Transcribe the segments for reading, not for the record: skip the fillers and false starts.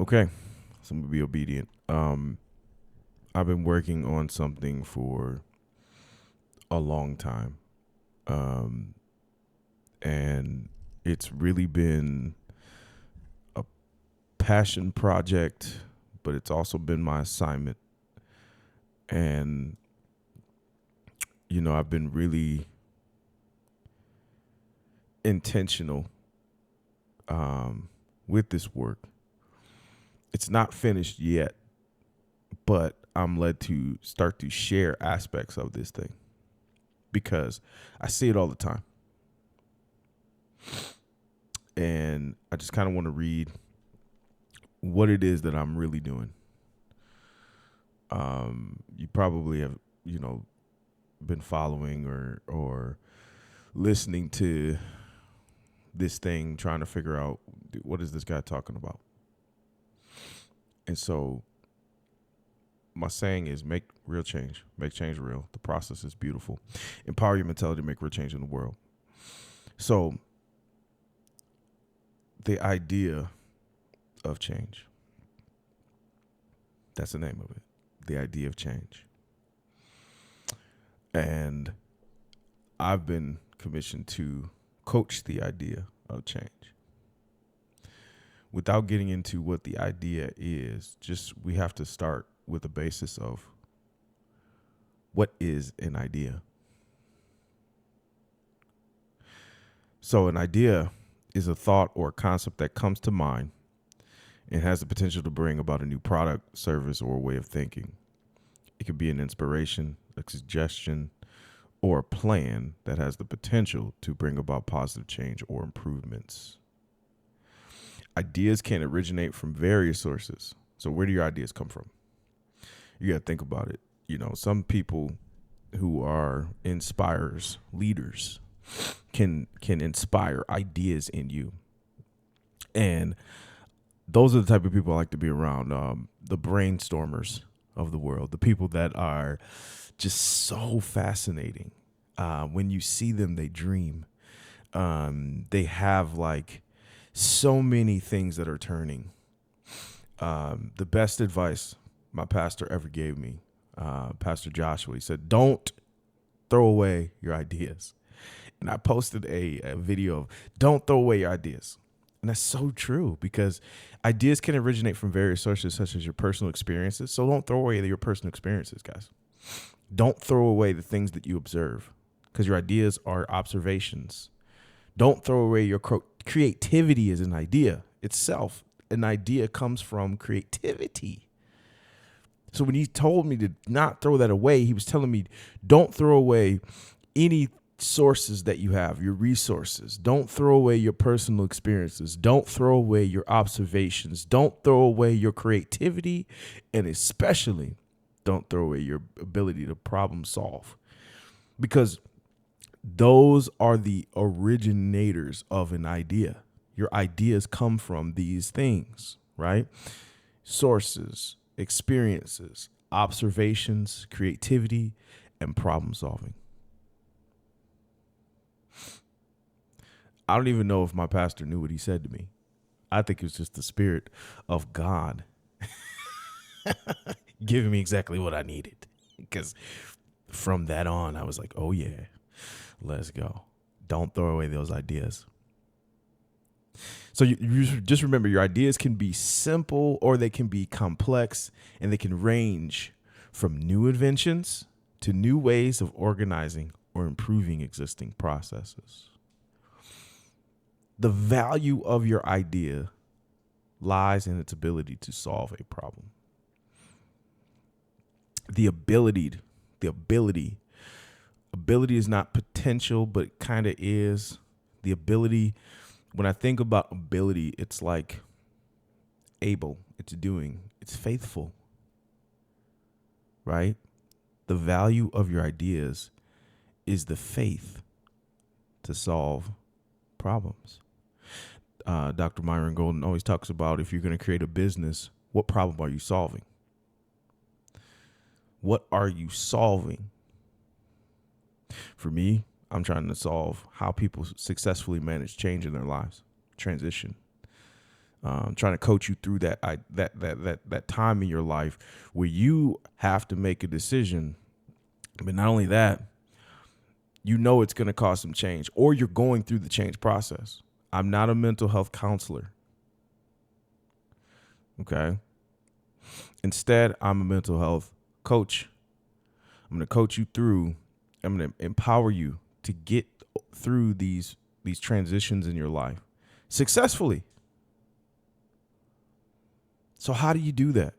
Okay, so I'm gonna be obedient. I've been working on something for a long time, um, and it's really been a passion project, but it's also been my assignment. And I've been really intentional with this work. It's not finished yet, but I'm led to start to share aspects of this thing because I see it all the time. And I just kind of want to read what it is that I'm really doing. You probably have, been following or listening to this thing, trying to figure out what is this guy talking about. And so my saying is make real change, make change real. The process is beautiful. Empower your mentality to make real change in the world. So the idea of change, that's the name of it. The idea of change. And I've been commissioned to coach the idea of change. Without getting into what the idea is, just we have to start with the basis of what is an idea. So an idea is a thought or a concept that comes to mind and has the potential to bring about a new product, service, or a way of thinking. It could be an inspiration, a suggestion, or a plan that has the potential to bring about positive change or improvements. Ideas can originate from various sources. So where do your ideas come from? You got to think about it. Some people who are inspirers, leaders, can inspire ideas in you. And those are the type of people I like to be around. The brainstormers of the world, the people that are just so fascinating. When you see them, they dream. They have like so many things that are turning. The best advice my pastor ever gave me, Pastor Joshua, he said, don't throw away your ideas. And I posted a video of don't throw away your ideas. And that's so true because ideas can originate from various sources, such as your personal experiences. So don't throw away your personal experiences, guys. Don't throw away the things that you observe because your ideas are observations. Don't throw away your creativity as an idea itself. An idea comes from creativity. So when he told me to not throw that away, he was telling me, don't throw away any sources that you have, your resources. Don't throw away your personal experiences. Don't throw away your observations. Don't throw away your creativity. And especially don't throw away your ability to problem solve. Because those are the originators of an idea. Your ideas come from these things, right? Sources, experiences, observations, creativity, and problem solving. I don't even know if my pastor knew what he said to me. I think it was just the spirit of God giving me exactly what I needed. Because from that on, I was like, oh yeah, let's go. Don't throw away those ideas. So you just remember your ideas can be simple or they can be complex, and they can range from new inventions to new ways of organizing or improving existing processes. The value of your idea lies in its ability to solve a problem. The ability is not potential, but kind of is. The ability, when I think about ability, it's like able, it's doing, it's faithful, right? The value of your ideas is the faith to solve problems. Dr. Myron Golden always talks about if you're going to create a business, what problem are you solving? What are you solving? For me, I'm trying to solve how people successfully manage change in their lives, transition. trying to coach you through that time in your life where you have to make a decision. But not only that, you know it's going to cause some change, or you're going through the change process. I'm not a mental health counselor. Okay. Instead, I'm a mental health coach. I'm going to coach you through. I'm going to empower you to get through these transitions in your life successfully. So how do you do that?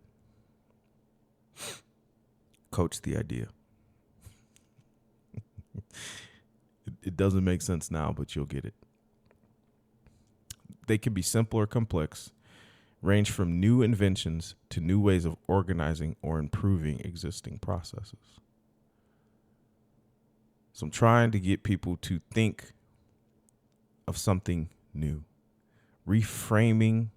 Coach the idea. It doesn't make sense now, but you'll get it. They can be simple or complex, range from new inventions to new ways of organizing or improving existing processes. So I'm trying to get people to think of something new, reframing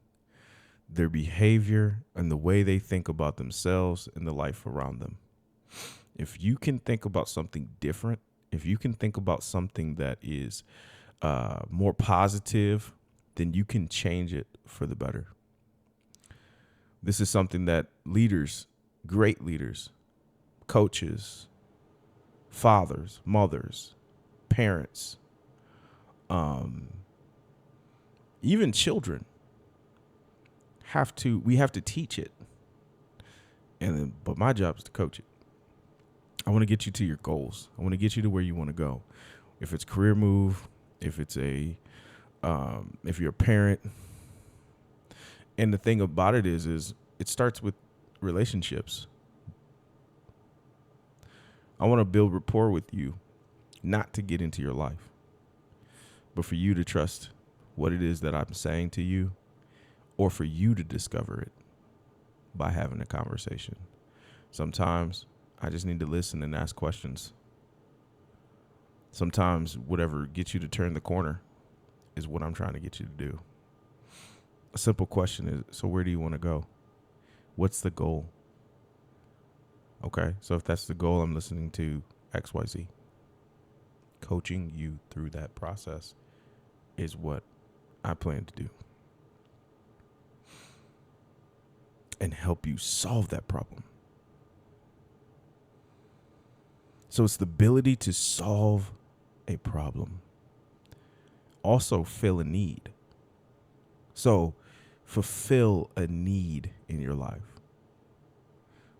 their behavior and the way they think about themselves and the life around them. If you can think about something different, if you can think about something that is more positive, then you can change it for the better. This is something that leaders, great leaders, coaches, fathers, mothers, parents, even children we have to teach it. But my job is to coach it. I want to get you to your goals. I want to get you to where you want to go. If it's career move, if it's if you're a parent. And the thing about it is it starts with relationships. I want to build rapport with you, not to get into your life, but for you to trust what it is that I'm saying to you, or for you to discover it by having a conversation. Sometimes I just need to listen and ask questions. Sometimes whatever gets you to turn the corner is what I'm trying to get you to do. A simple question is, so where do you want to go? What's the goal? Okay, so if that's the goal, I'm listening to XYZ. Coaching you through that process is what I plan to do. And help you solve that problem. So it's the ability to solve a problem. Also fill a need. So fulfill a need in your life.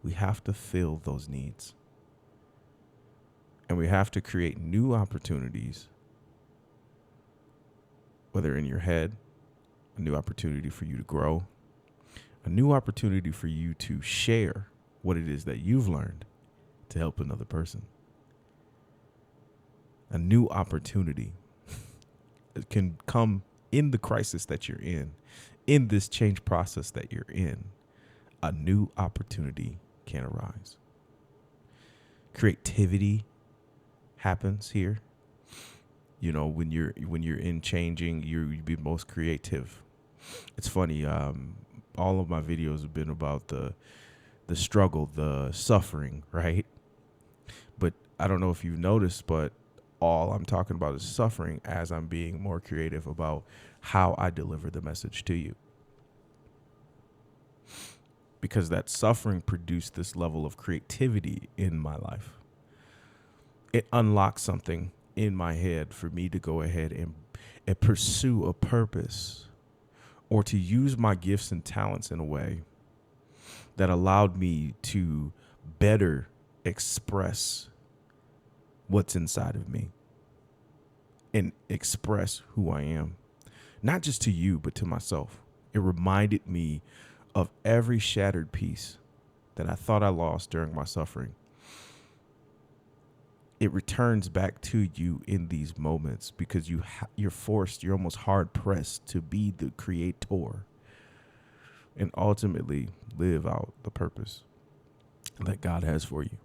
We have to fill those needs. And we have to create new opportunities, whether in your head, a new opportunity for you to grow, a new opportunity for you to share what it is that you've learned to help another person. A new opportunity can come in the crisis that you're in this change process that you're in. A new opportunity can arise. Creativity happens here. You know, when you're in changing, you be most creative. It's funny. All of my videos have been about the struggle, the suffering, right? But I don't know if you've noticed, but all I'm talking about is suffering as I'm being more creative about how I deliver the message to you. Because that suffering produced this level of creativity in my life. It unlocked something in my head for me to go ahead and pursue a purpose, or to use my gifts and talents in a way that allowed me to better express what's inside of me and express who I am, not just to you, but to myself. It reminded me of every shattered piece that I thought I lost during my suffering. It returns back to you in these moments because you're forced, you're almost hard pressed to be the creator and ultimately live out the purpose that God has for you.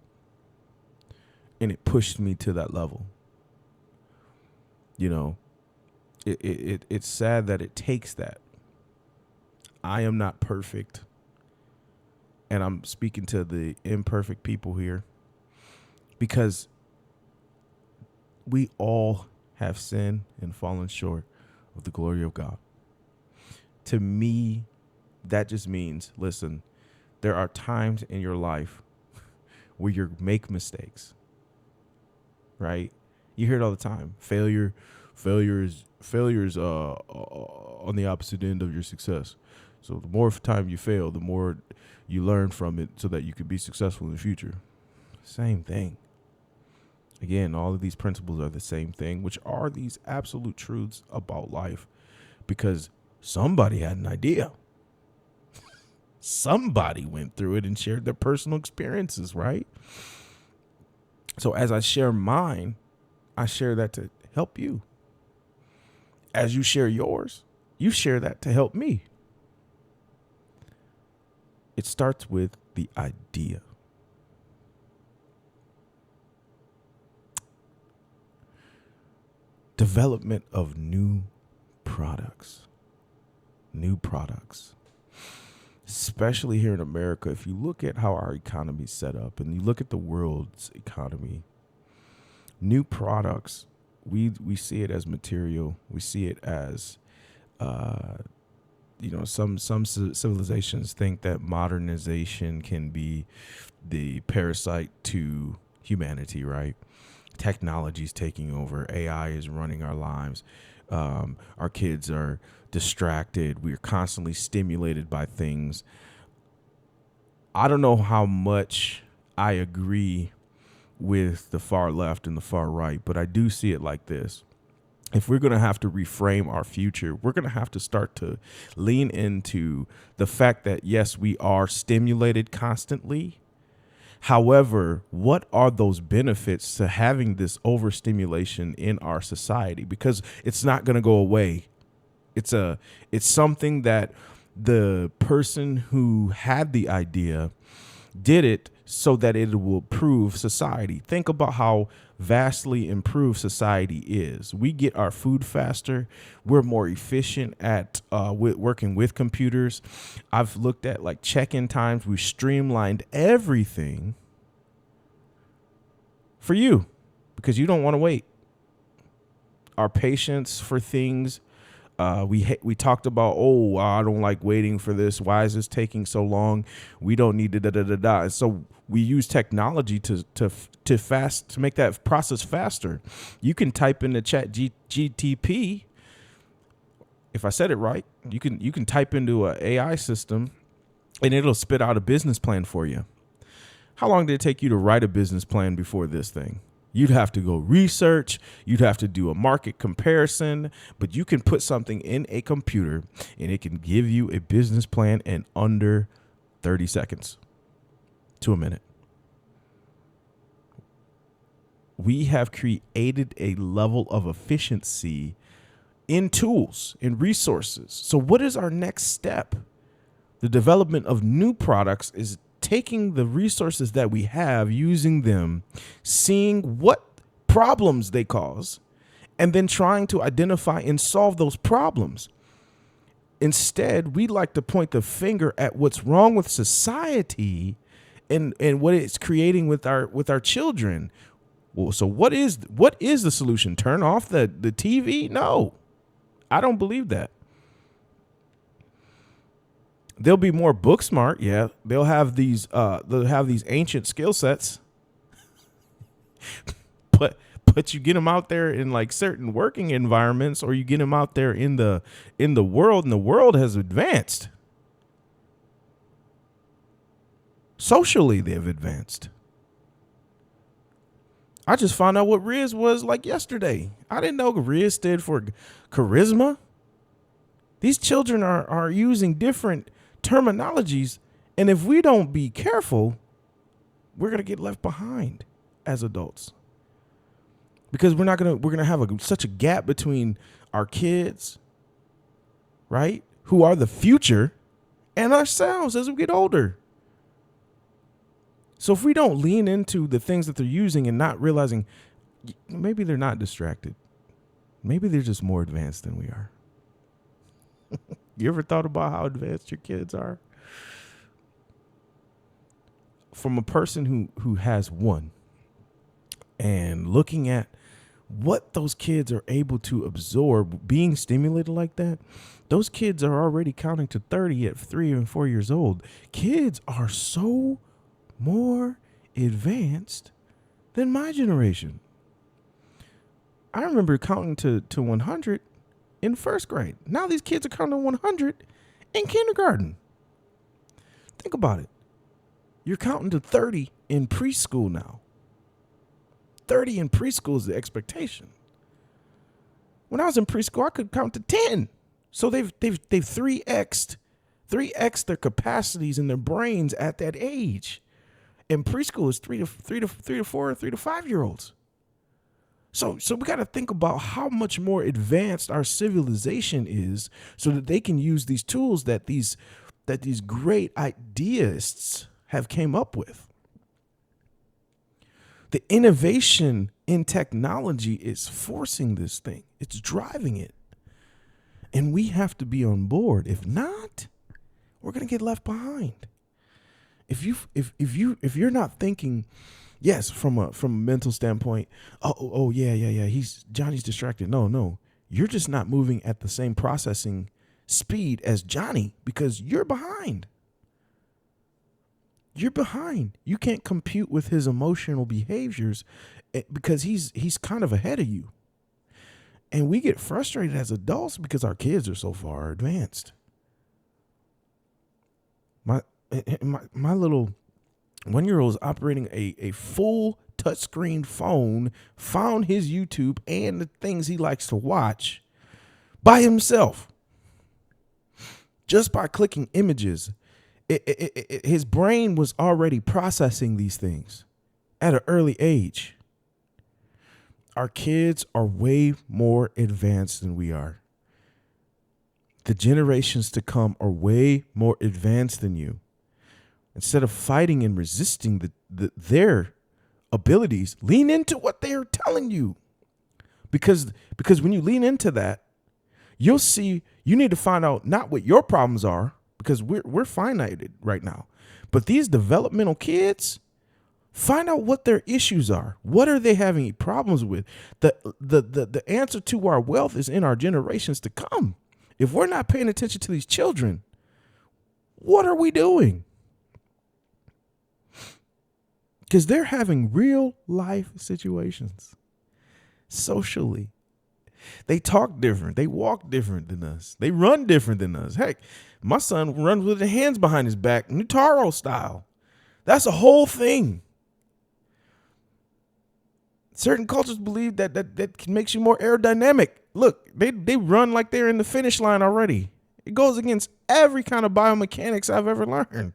And it pushed me to that level. You know, it's sad that it takes that. I am not perfect. And I'm speaking to the imperfect people here, because we all have sinned and fallen short of the glory of God. To me, that just means, listen, there are times in your life where you make mistakes, right? You hear it all the time. Failure is on the opposite end of your success. So the more time you fail, the more you learn from it so that you can be successful in the future. Same thing. Again, all of these principles are the same thing, which are these absolute truths about life, because somebody had an idea. Somebody went through it and shared their personal experiences, right? So as I share mine, I share that to help you. As you share yours, you share that to help me. It starts with the idea. Development of new products. New products. Especially here in America, if you look at how our economy is set up and you look at the world's economy, new products, we see it as material. We see it as, some civilizations think that modernization can be the parasite to humanity, right? Technology is taking over. AI is running our lives. Our kids are distracted. We're constantly stimulated by things. I don't know how much I agree with the far left and the far right, but I do see it like this. If we're going to have to reframe our future, we're going to have to start to lean into the fact that, yes, we are stimulated constantly. However, what are those benefits to having this overstimulation in our society? Because it's not going to go away. It's something that the person who had the idea did it so that it will improve society. Think about how vastly improved society is. We get our food faster. We're more efficient at working with computers. I've looked at like check-in times. We streamlined everything for you because you don't want to wait. Our patience for things. We talked about, I don't like waiting for this. Why is this taking so long? We don't need to And so we use technology to make that process faster. You can type into ChatGPT. If I said it right, you can type into an AI system and it'll spit out a business plan for you. How long did it take you to write a business plan before this thing? You'd have to go research. You'd have to do a market comparison, but you can put something in a computer and it can give you a business plan in under 30 seconds to a minute. We have created a level of efficiency in tools and resources. So what is our next step? The development of new products is taking the resources that we have, using them, seeing what problems they cause, and then trying to identify and solve those problems. Instead, we like to point the finger at what's wrong with society and what it's creating with our children. Well, so what is the solution? Turn off the TV? No, I don't believe that. They'll be more book smart. Yeah, they'll have these ancient skill sets, but you get them out there in like certain working environments, or you get them out there in the world, and the world has advanced. Socially, they've advanced. I just found out what Riz was like yesterday. I didn't know Riz stood for charisma. These children are using different terminologies, and if we don't be careful, we're gonna get left behind as adults, because we're gonna have such a gap between our kids, right, who are the future, and ourselves as we get older. So if we don't lean into the things that they're using and not realizing maybe they're not distracted, maybe they're just more advanced than we are. You ever thought about how advanced your kids are? From a person who has one, and looking at what those kids are able to absorb being stimulated like that, those kids are already counting to 30 at 3 and 4 years old. Kids are so more advanced than my generation. I remember counting to 100 in first grade. Now these kids are counting to 100 in kindergarten. Think about it. You're counting to 30 in preschool now. 30 in preschool is the expectation. When I was in preschool, I could count to 10. So they've 3x'd their capacities in their brains at that age. And preschool is 3 to 4, 3 to 5 year olds. So we got to think about how much more advanced our civilization is, so that they can use these tools that these great ideists have came up with. The innovation in technology is forcing this thing. It's driving it. And we have to be on board. If not, we're going to get left behind. If you're not thinking, yes, from a mental standpoint, yeah, Johnny's distracted. No. You're just not moving at the same processing speed as Johnny because you're behind. You're behind. You can't compute with his emotional behaviors because he's kind of ahead of you. And we get frustrated as adults because our kids are so far advanced. My little 1-year-old is operating a full touchscreen phone, found his YouTube and the things he likes to watch by himself. Just by clicking images. His brain was already processing these things at an early age. Our kids are way more advanced than we are. The generations to come are way more advanced than you. Instead of fighting and resisting their abilities, lean into what they are telling you. Because when you lean into that, you'll see you need to find out not what your problems are, because we're finited right now. But these developmental kids, find out what their issues are. What are they having problems with? The answer to our wealth is in our generations to come. If we're not paying attention to these children, what are we doing? Because they're having real life situations socially. They talk different. They walk different than us. They run different than us. Heck, my son runs with his hands behind his back, Nutaro style. That's a whole thing. Certain cultures believe that makes you more aerodynamic. Look, they run like they're in the finish line already. It goes against every kind of biomechanics I've ever learned.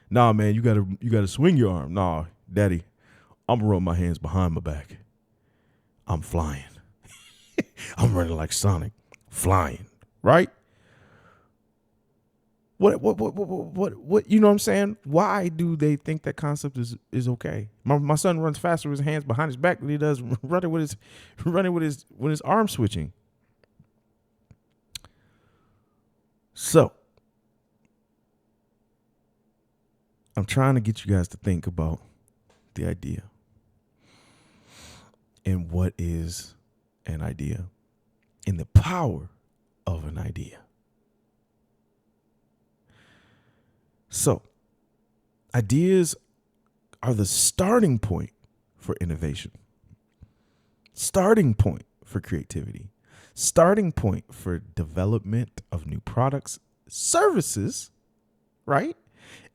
Nah, man, you gotta swing your arm. Nah, daddy, I'm gonna run my hands behind my back. I'm flying. I'm running like Sonic, flying, right? What, you know what I'm saying? Why do they think that concept is okay? My son runs faster with his hands behind his back than he does running with his arm switching. So, I'm trying to get you guys to think about the idea. And what is an idea? And the power of an idea. So, ideas are the starting point for innovation, starting point for creativity, starting point for development of new products, services, right?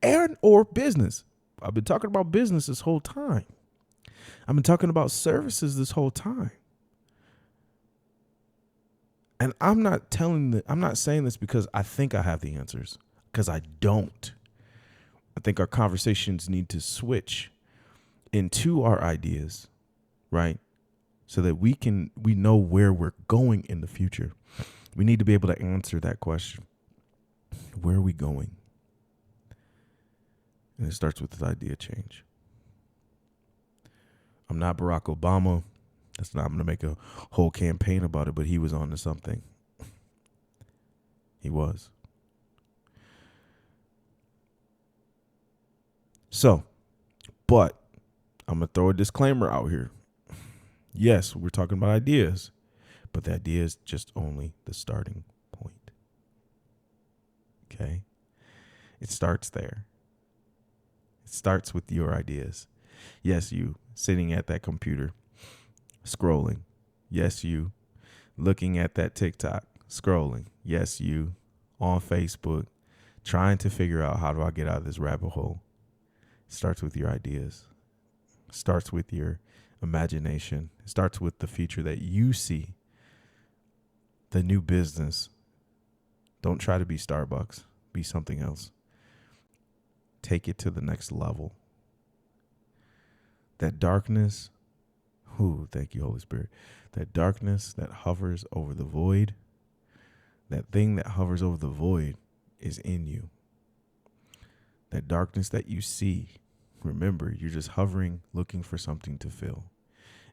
And or business. I've been talking about business this whole time. I've been talking about services this whole time. And I'm not saying this because I think I have the answers, because I don't. I think our conversations need to switch into our ideas, right? So that we know where we're going in the future. We need to be able to answer that question. Where are we going? And it starts with this idea change. I'm not Barack Obama. I'm going to make a whole campaign about it, but he was on to something. He was. So, but I'm going to throw a disclaimer out here. Yes, we're talking about ideas, but the idea is just only the starting point. Okay? It starts there. It starts with your ideas. Yes, you sitting at that computer, scrolling. Yes, you looking at that TikTok, scrolling. Yes, you on Facebook, trying to figure out how do I get out of this rabbit hole. It starts with your ideas. It starts with your imagination. It starts with the future that you see, the new business. Don't try to be Starbucks. Be something else. Take it to the next level. That darkness, thank you, Holy Spirit. That darkness that hovers over the void, that thing that hovers over the void is in you. That darkness that you see, remember, you're just hovering, looking for something to fill.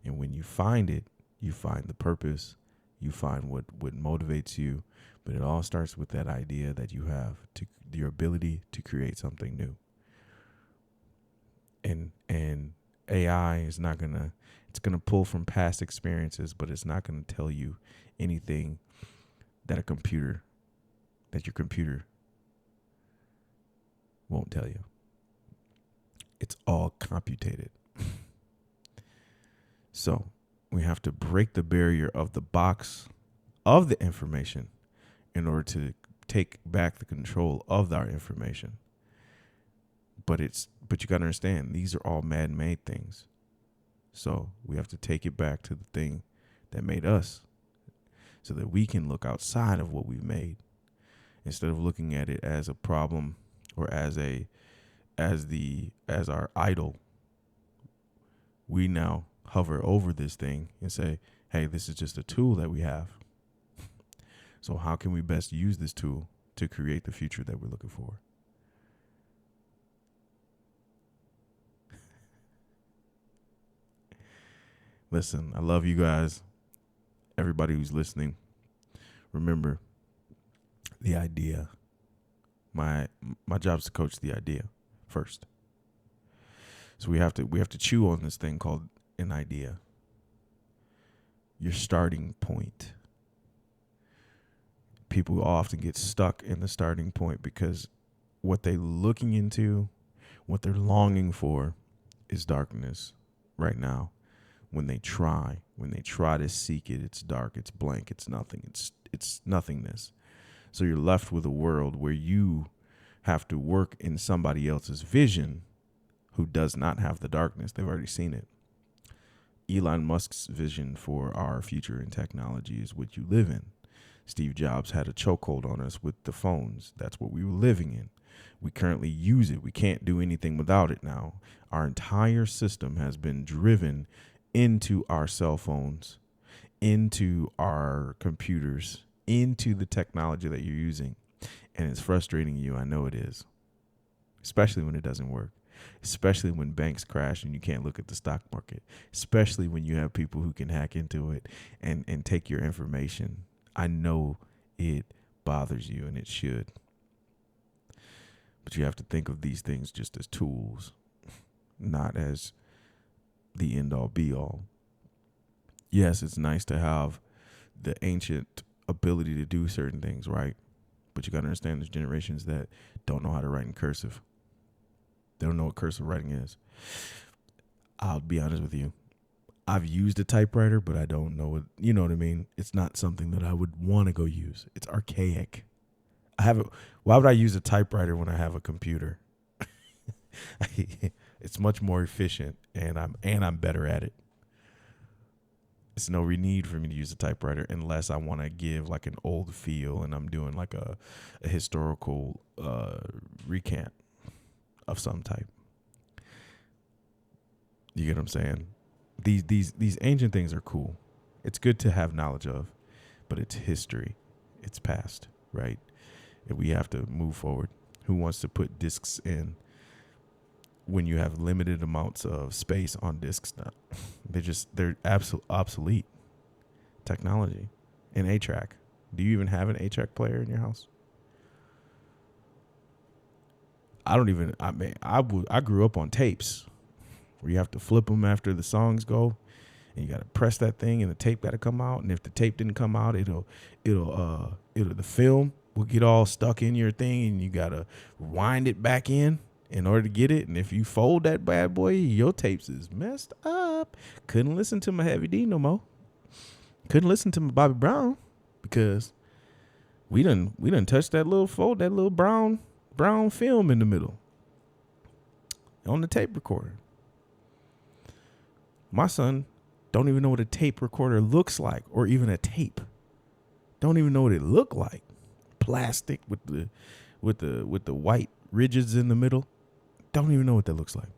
And when you find it, you find the purpose, you find what motivates you. But it all starts with that idea that you have, to your ability to create something new. And AI is not gonna, it's gonna pull from past experiences, but it's not gonna tell you anything that your computer won't tell you. It's all computated. So we have to break the barrier of the box of the information in order to take back the control of our information. But you got to understand, these are all man-made things. So we have to take it back to the thing that made us, so that we can look outside of what we've made, instead of looking at it as a problem or as our idol. We now hover over this thing and say, hey, this is just a tool that we have. So how can we best use this tool to create the future that we're looking for? Listen, I love you guys. Everybody who's listening, remember the idea. My job is to coach the idea first. So we have to chew on this thing called an idea. Your starting point. People often get stuck in the starting point because what they're looking into, what they're longing for, is darkness right now. When they try to seek it, it's dark, it's blank, it's nothing, it's nothingness. So you're left with a world where you have to work in somebody else's vision who does not have the darkness. They've already seen it. Elon Musk's vision for our future in technology is what you live in. Steve Jobs had a chokehold on us with the phones. That's what we were living in. We currently use it. We can't do anything without it now. Our entire system has been driven into our cell phones, into our computers, into the technology that you're using. And it's frustrating you. I know it is. Especially when it doesn't work. Especially when banks crash and you can't look at the stock market. Especially when you have people who can hack into it and take your information. I know it bothers you, and it should. But you have to think of these things just as tools, not as the end all be all. Yes, it's nice to have the ancient ability to do certain things, right? But you got to understand there's generations that don't know how to write in cursive. They don't know what cursive writing is. I'll be honest with you. I've used a typewriter, but I don't know what, you know what I mean? It's not something that I would want to go use. It's archaic. Why would I use a typewriter when I have a computer? It's much more efficient, and I'm better at it. It's no need for me to use a typewriter unless I want to give like an old feel and I'm doing like a historical recant of some type. You get what I'm saying? These ancient things are cool. It's good to have knowledge of, but it's history. It's past, right? And we have to move forward. Who wants to put discs in when you have limited amounts of space on discs now? They're absolute obsolete technology. An 8-track. Do you even have an 8-track player in your house? I grew up on tapes where you have to flip them after the songs go. And you got to press that thing, and the tape got to come out. And if the tape didn't come out, the film will get all stuck in your thing, and you got to wind it back in order to get it. And if you fold that bad boy, your tapes is messed up. Couldn't listen to my Heavy D no more. Couldn't listen to my Bobby Brown because we done touched that little brown film in the middle on the tape recorder. My son don't even know what a tape recorder looks like, or even a tape. Don't even know what it looked like. Plastic with the white ridges in the middle. Don't even know what that looks like.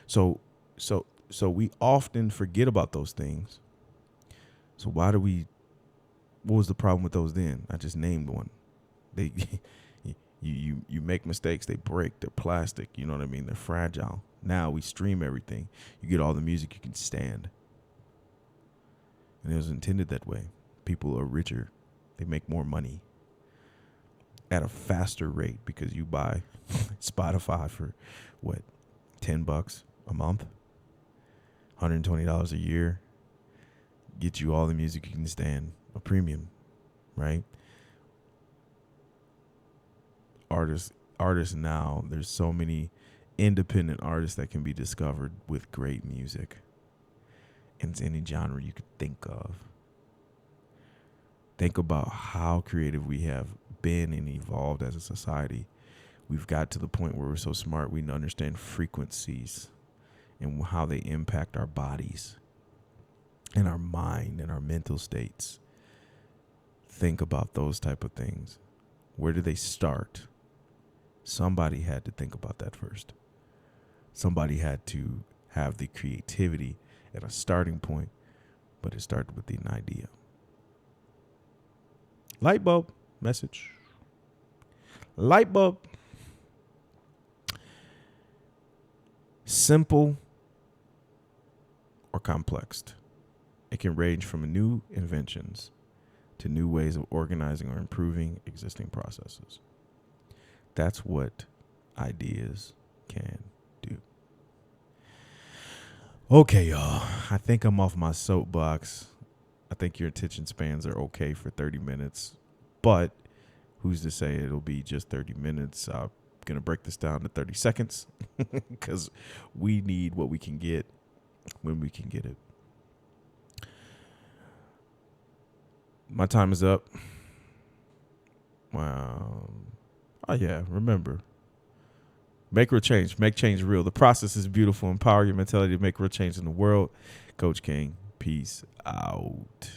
So we often forget about those things. So what was the problem with those then? I just named one. You make mistakes, they break, they're plastic, you know what I mean? They're fragile. Now we stream everything. You get all the music you can stand. And it was intended that way. People are richer. They make more money at a faster rate because you buy Spotify for what, $10 a month, $120 a year, get you all the music you can stand, a premium, right? Artists now, there's so many independent artists that can be discovered with great music in any genre you could think of. Think about how creative we have been and evolved as a society. We've got to the point where we're so smart we understand frequencies and how they impact our bodies and our mind and our mental states. Think about those type of things. Where do they start? Somebody had to think about that first. Somebody had to have the creativity at a starting point, but it started with an idea. Light bulb message. Light bulb. Simple or complex. It can range from new inventions to new ways of organizing or improving existing processes. That's what ideas can do. Okay, y'all. I think I'm off my soapbox. I think your attention spans are okay for 30 minutes, but who's to say it'll be just 30 minutes? I'm going to break this down to 30 seconds because we need what we can get when we can get it. My time is up. Wow. Oh, yeah. Remember, make real change. Make change real. The process is beautiful. Empower your mentality to make real change in the world. Coach King, peace out.